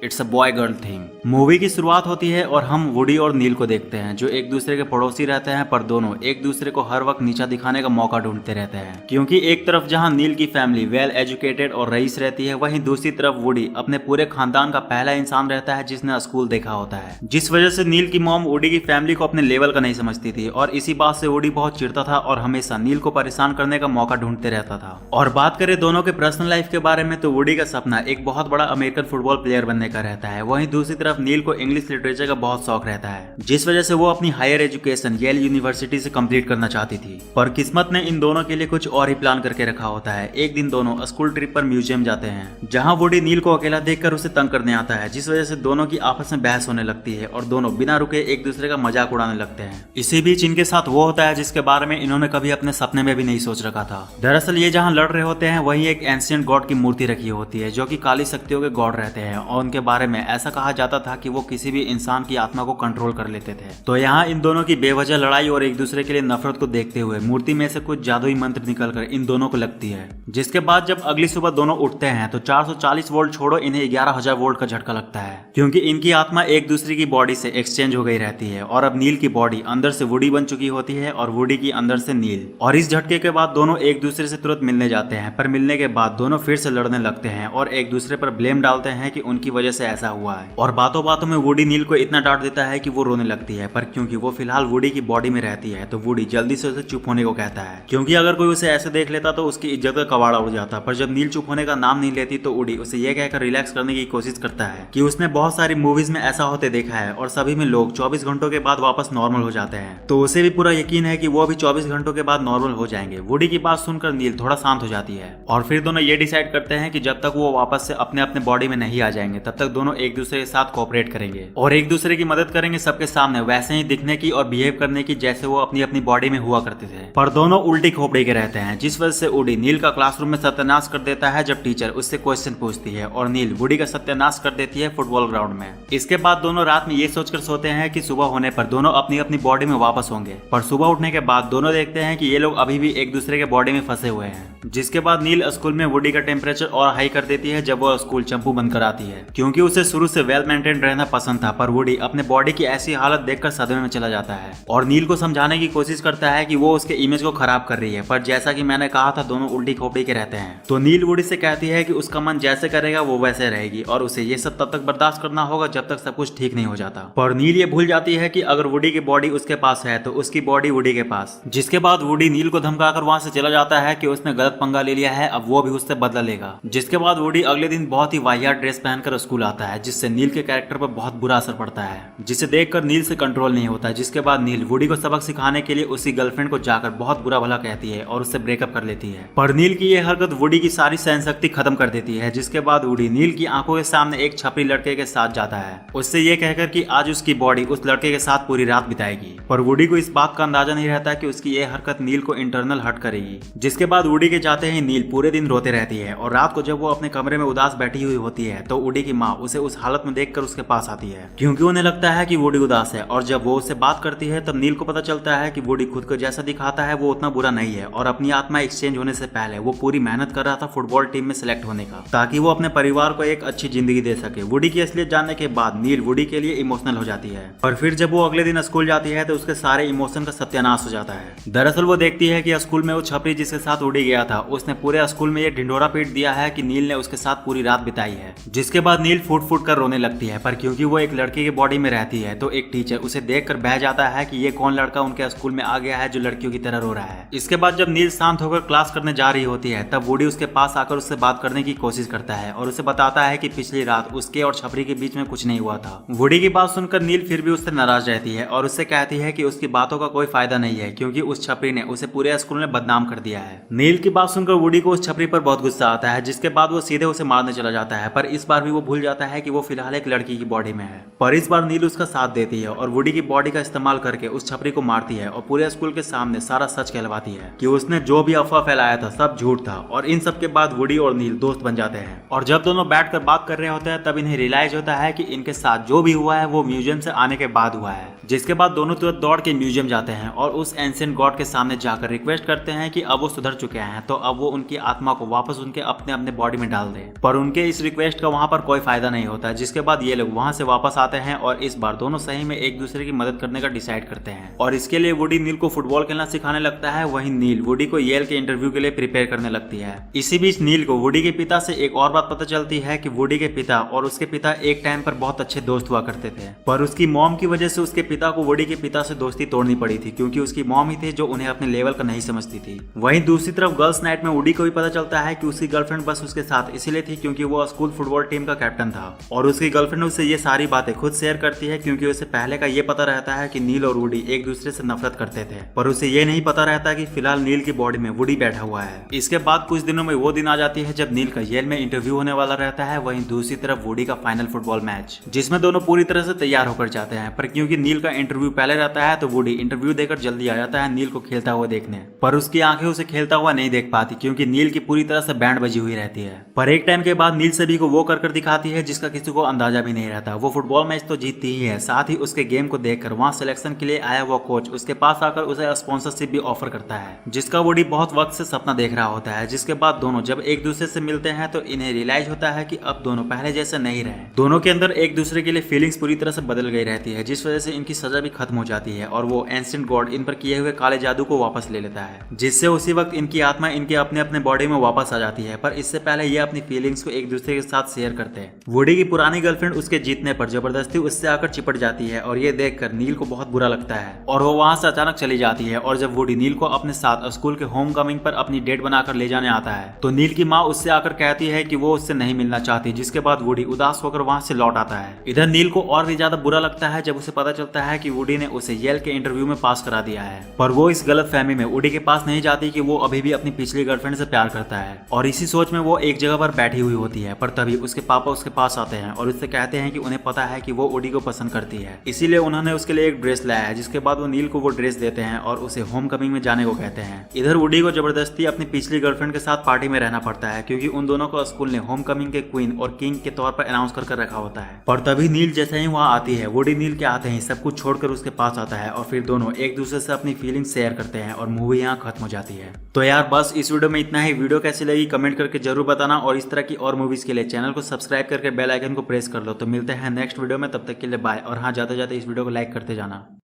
It's a boy girl theme. Movie की शुरुआत होती है और हम वुडी और नील को देखते हैं जो एक दूसरे के पड़ोसी रहते हैं, पर दोनों एक दूसरे को हर वक्त नीचा दिखाने का मौका ढूंढते रहते हैं। क्योंकि एक तरफ जहां नील की फैमिली वेल एजुकेटेड और रईस रहती है, वहीं दूसरी तरफ वुडी अपने पूरे खानदान का पहला इंसान रहता है जिसने स्कूल देखा होता है। जिस वजह से नील की मॉम वुडी की फैमिली को अपने लेवल का नहीं समझती थी और इसी बात से वुडी बहुत चिढ़ता था और हमेशा नील को परेशान करने का मौका ढूंढते रहता था। और बात करें दोनों के पर्सनल लाइफ के बारे में, तो वुडी का सपना एक बहुत बड़ा अमेरिकन फुटबॉल प्लेयर बनने का रहता है। वहीं दूसरी तरफ नील को इंग्लिश लिटरेचर का बहुत शौक रहता है, जिस वजह से वो अपनी हायर एजुकेशन येल यूनिवर्सिटी से कंप्लीट करना चाहती थी। पर किस्मत ने इन दोनों के लिए कुछ और ही प्लान करके रखा होता है। एक दिन दोनों स्कूल ट्रिप पर म्यूजियम जाते हैं, जहां वुडी नील को अकेला देखकर उसे तंग करने आता है, जिस वजह से दोनों की आपस में बहस होने लगती है और दोनों बिना रुके एक दूसरे का मजाक उड़ाने लगते हैं। इसी बीच इनके साथ वो होता है जिसके बारे में इन्होंने कभी अपने सपने में भी नहीं सोच रखा था। दरअसल ये जहाँ लड़ रहे होते हैं वहीं एक एंशिएंट गॉड की मूर्ति रखी होती है जो कि काली शक्तियों के गॉड रहते हैं और उनके बारे में ऐसा कहा जाता था कि वो किसी भी इंसान की आत्मा को कंट्रोल कर लेते थे। तो यहाँ इन दोनों की बेवजह लड़ाई और एक दूसरे के लिए नफरत को देखते हुए मूर्ति में से कुछ जादुई मंत्र निकलकर इन दोनों को लगती है, जिसके बाद जब अगली सुबह दोनों उठते हैं तो 440 वोल्ट छोड़ो इन्हें 11,000 वोल्ट का झटका लगता है, क्योंकि इनकी आत्मा एक दूसरे की बॉडी से एक्सचेंज हो गई रहती है और अब नील की बॉडी अंदर से वुडी बन चुकी होती है और वुडी की अंदर से नील। और इस झटके के बाद दोनों एक दूसरे से तुरंत मिलने जाते हैं, पर मिलने के बाद दोनों फिर से लड़ने लगते हैं और एक दूसरे पर ब्लेम डालते हैं कि उनकी वजह से ऐसा हुआ है। और बातों बातों में वुडी नील को इतना डांट देता है कि वो रोने लगती है, पर क्योंकि वो फिलहाल वुडी की बॉडी में रहती है तो वुडी जल्दी से उसे चुप होने को कहता है, क्योंकि अगर कोई उसे ऐसे देख लेता तो उसकी इज्जत का कबाड़ा उड़ जाता। पर जब नील चुप होने का नाम नहीं लेती तो वुडी उसे यह कहकर रिलैक्स करने की कोशिश करता है कि उसने बहुत सारी मूवीज में ऐसा होते देखा है और सभी में लोग 24 घंटों के बाद वापस नॉर्मल हो जाते हैं, तो उसे भी पूरा यकीन है कि वो भी 24 घंटों के बाद नॉर्मल हो जाएंगे। वुडी की बात सुनकर नील थोड़ा शांत हो जाती है और फिर दोनों ये डिसाइड करते हैं कि जब तक वो वापस से अपने अपने बॉडी में नहीं आ जाएंगे तब तक दोनों एक दूसरे के साथ कोऑपरेट करेंगे और एक दूसरे की मदद करेंगे सबके सामने वैसे ही दिखने की और बिहेव करने की जैसे वो अपनी अपनी बॉडी में हुआ करते थे। पर दोनों उल्टी खोपड़ी के रहते हैं, जिस वजह से वुडी नील का क्लासरूम में सत्यानाश कर देता है जब टीचर उससे क्वेश्चन पूछती है और नील वुडी का सत्यानाश कर देती है फुटबॉल ग्राउंड में। इसके बाद दोनों रात में ये सोचकर सोते हैं कि सुबह होने पर दोनों अपनी अपनी बॉडी में वापस होंगे, पर सुबह उठने के बाद दोनों देखते हैं कि ये लोग अभी भी एक दूसरे के बॉडी में फंसे हुए हैं। जिसके बाद नील स्कूल में वुडी का टेम्परेचर और हाई कर देती है जब वो स्कूल चंपू बनकर आती है, क्योंकि उसे शुरू से वेल मेंटेन रहना पसंद था। पर वुडी अपने बॉडी की ऐसी हालत देखकर सदमे में चला जाता है और नील को समझाने की कोशिश करता है कि वो उसके इमेज को खराब कर रही है, पर जैसा कि मैंने कहा था दोनों उल्टी खोपड़ी के रहते हैं। तो नील वुडी से कहती है कि उसका मन जैसे करेगा वो वैसे रहेगी और उसे ये सब तब तक बर्दाश्त करना होगा जब तक सब कुछ ठीक नहीं हो जाता। पर नील ये भूल जाती है कि अगर वुडी की बॉडी उसके पास है तो उसकी बॉडी वुडी के पास। जिसके बाद वुडी नील को धमकाकर वहां से चला जाता है कि उसने गलत पंगा ले लिया है, अब वो भी उससे बदला लेगा। जिसके बाद वुडी अगले दिन बहुत ही वाहियात ड्रेस पहनकर स्कूल आता है, जिससे नील के कैरेक्टर पर बहुत बुरा असर पड़ता है, जिसे देखकर नील से कंट्रोल नहीं होता। जिसके बाद नील वुडी को सबक सिखाने के लिए उसकी गर्लफ्रेंड को जाकर बहुत बुरा भला कहती है और उससे ब्रेकअप कर लेती है। पर नील की यह हरकत वुडी की सारी सहन शक्ति खत्म कर देती है। जिसके बाद वुडी नील की आंखों के सामने एक छपरी लड़के के साथ जाता है, उससे ये कहकर कि आज उसकी बॉडी उस लड़के के साथ पूरी रात बिताएगी। पर वुडी को इस बात का अंदाजा नहीं रहता कि उसकी यह हरकत नील को इंटरनल हर्ट करेगी। जिसके बाद वुडी के जाते ही नील पूरे दिन रोते रहती है और रात को जब वो अपने कमरे में उदास बैठी हुई होती है तो वुडी की माँ उसे उस हालत में देखकर उसके पास आती है, क्योंकि उन्हें लगता है कि वुडी उदास है। और जब वो उससे बात करती है तब नील को पता चलता है कि वुडी खुद को जैसा दिखाता है वो उतना बुरा नहीं है और अपनी आत्मा एक्सचेंज होने से पहले वो पूरी मेहनत कर रहा था फुटबॉल टीम में सिलेक्ट होने का, ताकि वो अपने परिवार को एक अच्छी जिंदगी दे सके। वुडी की असलियत जानने के बाद नील वुडी के लिए इमोशनल हो जाती है और फिर जब वो अगले दिन स्कूल जाती है तो उसके सारे इमोशन का सत्यानाश हो जाता है। दरअसल वो देखती है कि स्कूल में वो छपरी जिसके साथ वुडी गया था उसने पूरे स्कूल में ये ढिंढोरा पीट दिया है कि नील ने उसके साथ पूरी रात बिताई है। जिसके बाद नील फूट फूट कर रोने लगती है, पर क्योंकि वो एक लड़की की बॉडी में रहती है तो एक टीचर उसे देखकर बह जाता है कि ये कौन लड़का उनके स्कूल में आ गया है जो लड़कियों की तरह रो रहा है। इसके बाद जब नील शांत होकर क्लास करने जा रही होती है तब वुडी उसके पास आकर उससे बात करने की कोशिश करता है और उसे बताता है कि पिछली रात उसके और छपरी के बीच में कुछ नहीं हुआ था। वुडी की बात सुनकर नील फिर भी उससे नाराज रहती है और उससे कहती है कि उसकी बातों का कोई फायदा नहीं है, क्योंकि उस छपरी ने उसे पूरे स्कूल में बदनाम कर दिया है। नील की बात सुनकर वुडी को उस छपरी पर बहुत गुस्सा आता है, जिसके बाद वो सीधे उसे मारने चला जाता है। पर इस बार भी वो भूल जाता है कि वो फिलहाल एक लड़की की बॉडी में है। पर इस बार नील उसका साथ देती है और वुडी की बॉडी का इस्तेमाल करके उस छपरी को मारती है और पूरे स्कूल के सामने सारा सच कहलवाती है कि उसने जो भी अफवाह फैलाया था सब झूठ था। और इन सब के बाद वुडी और नील दोस्त बन जाते हैं और जब दोनों बैठकर बात कर रहे होते हैं तब इन्हें रियलाइज होता है कि इनके साथ जो भी हुआ है वो म्यूजियम से आने के बाद हुआ है। जिसके बाद दोनों तुरंत दौड़ के म्यूजियम जाते हैं और उस एंशिएंट गॉड के सामने जाकर रिक्वेस्ट करते हैं कि अब वो सुधर चुके हैं तो अब वो उनकी आत्मा को वापस उनके अपने अपने बॉडी में डाल दे। पर उनके इस रिक्वेस्ट का वहां पर कोई फायदा नहीं होता, जिसके बाद ये लोग वहां से वापस आते हैं और इस बार दोनों सही में एक दूसरे की मदद करने का डिसाइड करते हैं। और इसके लिए वुडी नील को फुटबॉल खेलना सिखाने लगता है, वहीं नील वुडी को येल के इंटरव्यू के लिए प्रिपेयर करने लगती है। इसी बीच नील को वुडी के पिता से एक और बात पता चलती है कि वुडी के पिता और उसके पिता एक टाइम पर बहुत अच्छे दोस्त हुआ करते थे, पर उसकी मॉम की वजह से उसके पिता को वुडी के पिता से दोस्ती तोड़नी पड़ी थी, क्योंकि उसकी मॉम ही थे जो उन्हें अपने लेवल का नहीं समझती थी। वहीं दूसरी तरफ गर्ल्स नाइट में वुडी को भी पता चलता है कि उसकी गर्लफ्रेंड बस उसके साथ इसीलिए थी क्योंकि वो स्कूल फुटबॉल टीम का कैप्टन था, और उसकी गर्लफ्रेंड उससे ये सारी बातें खुद शेयर करती है क्योंकि उसे पहले का ये पता रहता है कि नील और वुडी एक दूसरे से नफरत करते थे, पर उसे ये नहीं पता रहता कि फिलहाल नील की बॉडी में वुडी बैठा हुआ है। इसके बाद कुछ दिनों में वो दिन आ जाती है जब नील का येल में इंटरव्यू होने वाला रहता है, वहीं दूसरी तरफ वुडी का फाइनल फुटबॉल मैच, जिसमें दोनों पूरी तरह से तैयार होकर जाते हैं। पर क्योंकि नील का इंटरव्यू पहले रहता है तो वुडी इंटरव्यू देकर जल्दी आ जाता है नील को खेलता हुआ देखने, पर उसकी आंखें उसे खेलता हुआ नहीं देख पाती क्योंकि नील की पूरी तरह से बैंड बजी हुई रहती है। पर एक टाइम के बाद नील सभी को वो कर दिखाती है जिसका किसी को अंदाजा भी नहीं रहता। वो फुटबॉल मैच तो जीतती ही है, साथ ही उसके गेम को देखकर वहां सिलेक्शन के लिए आया वो कोच उसके पास आकर उसे स्पॉन्सरशिप भी ऑफर करता है, जिसका वुडी बहुत वक्त से सपना देख रहा होता है। जिसके बाद दोनों जब एक दूसरे से मिलते हैं तो इन्हें रियलाइज होता है कि अब दोनों पहले जैसे नहीं रहे। दोनों के अंदर एक दूसरे के लिए फीलिंग्स पूरी तरह से बदल गई रहती है, जिस वजह से इनकी सजा भी खत्म हो जाती है और वो एंशिएंट गॉड इन पर किए हुए काले जादू को वापस ले लेता है, जिससे उसी वक्त इनकी आत्मा इनके अपने अपने बॉडी में वापस आ जाती है। पर इससे पहले ये अपनी फीलिंग्स को एक दूसरे के साथ शेयर करते हैं। वुडी की पुरानी गर्लफ्रेंड उसके जीतने पर जबरदस्ती उससे आकर चिपट जाती है और ये देखकर नील को बहुत बुरा लगता है और वो वहां से अचानक चली जाती है। और जब वुडी नील को अपने साथ स्कूल के होम कमिंग पर अपनी डेट बनाकर ले जाने आता है तो नील की माँ उससे आकर कहती है कि वो उससे नहीं मिलना चाहती, जिसके बाद वुडी उदास होकर वहां से लौट आता है। इधर नील को और भी ज्यादा बुरा लगता है जब उसे पता चलता है कि वुडी ने उसे येल के इंटरव्यू में पास करा दिया है, पर वो इस गलत फहमी में वुडी के पास नहीं जाती कि वो अभी भी अपनी पिछली गर्लफ्रेंड से प्यार करता है। और इसी सोच में वो एक जगह पर बैठी हुई होती है, पर तभी उसके पापा उसके पास आते हैं और उससे कहते हैं कि उन्हें पता है कि वो वुडी को पसंद करती है, इसीलिए उन्होंने उसके लिए एक ड्रेस लाया है। जिसके बाद वो नील को वो ड्रेस देते हैं और उसे होम कमिंग में जाने को कहते हैं। इधर वुडी को जबरदस्ती अपनी पिछली गर्लफ्रेंड के साथ पार्टी में रहना पड़ता है क्योंकि उन दोनों को स्कूल ने होम कमिंग के क्वीन और किंग के तौर पर अनाउंस कर रखा होता है। पर तभी नील जैसे ही वहां आती है, वुडी नील के आते ही सब कुछ छोड़कर उसके पास आता है और फिर दोनों एक दूसरे से अपनी फीलिंग्स शेयर करते हैं और मूवी यहाँ खत्म हो जाती है। तो यार बस इस वीडियो में इतना ही। वीडियो कैसी लगी कमेंट करके जरूर बताना और इस तरह की और मूवीज के लिए चैनल को सब्सक्राइब करके बेल आइकन को प्रेस कर लो। तो मिलते हैं नेक्स्ट वीडियो में, तब तक के लिए बाय। और हाँ, जाते जाते इस वीडियो को लाइक करते जाना।